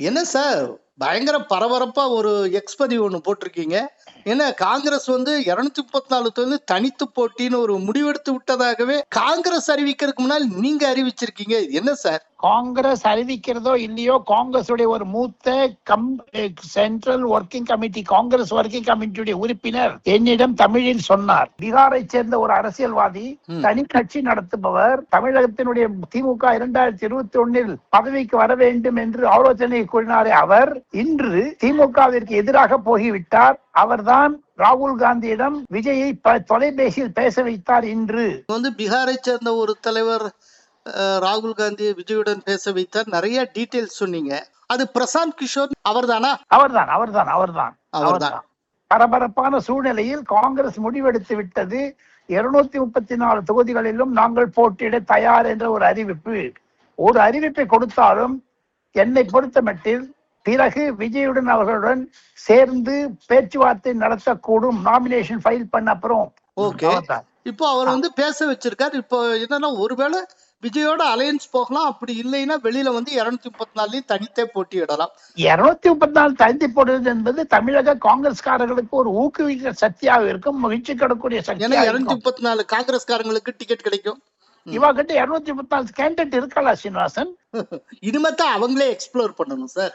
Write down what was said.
என்ன சார் பயங்கர பரபரப்பா ஒரு எக்ஸ் பதிவு ஒண்ணு போட்டிருக்கீங்க. என்ன காங்கிரஸ் வந்து 234 தனித்து போட்டின்னு ஒரு முடிவெடுத்து விட்டதாகவே காங்கிரஸ் அறிவிக்கிறதுக்கு முன்னால் நீங்க அறிவிச்சிருக்கீங்க. என்ன சார்? காங்கிரஸ் அறிவிக்கிறதோ இல்லையோ, காங்கிரஸ் உடைய ஒரு மூத்த central working committee, Congress working கமிட்டியுடைய உறுப்பினர் என்னிடம் தமிழில் சொன்னார். பீகாரை சேர்ந்த ஒரு அரசியல்வாதி, தனி கட்சி நடத்துபவர், தமிழகத்தினுடைய திமுக 2021 பதவிக்கு வர வேண்டும் என்று ஆலோசனை கூறினாரே அவர் இன்று திமுகவிற்கு எதிராக போகிவிட்டார். அவர்தான் ராகுல் காந்தியிடம் விஜயை தொலைபேசியில் பேச வைத்தார். இன்று வந்து பீகாரை சேர்ந்த ஒரு தலைவர் ராகுல் காந்தியை விஜயுடன் பேச வைத்தார். நிறைய டீடைல்ஸ் சொன்னீங்க. அது பிரசாந்த் கிஷோர் அவர்தானா? அவர்தான். பரபரப்பான சூழ்நிலையில் காங்கிரஸ் முடிவெடுத்து விட்டது. 234 தொகுதிகளிலும் நாங்கள் போட்டியிட தயார் என்ற ஒரு அறிவிப்பை கொடுத்தாலும் என்னை பொறுத்த மட்டில் பிறகு விஜயுடன் அவர்களுடன் சேர்ந்து பேச்சுவார்த்தை நடத்தக்கூடும். நாமினேஷன் ஃபைல் பண்ண அப்புறம். ஓகே. இப்போ அவர் வந்து பேச வச்சிருக்காரு. இப்போ என்னன்னா, ஒருவேளை விஜயோட அலையன்ஸ் போகலாம், அப்படி இல்லைன்னா வெளியில வந்து 234 தனித்தே போட்டியிடலாம். 234 தனித்து போடுவது என்பது தமிழக காங்கிரஸ்காரர்களுக்கு ஒரு ஊக்குவிக்க சக்தியாக இருக்கும், மகிழ்ச்சி கிடக்கூடிய சக்தி. 234 காங்கிரஸ்காரங்களுக்கு டிக்கெட் கிடைக்கும். இவகிட்ட 234 கேண்டிடேட் இருக்கலாம் சீனிவாசன். இனிமேதான் அவங்களே எக்ஸ்ப்ளோர் பண்ணணும் சார்.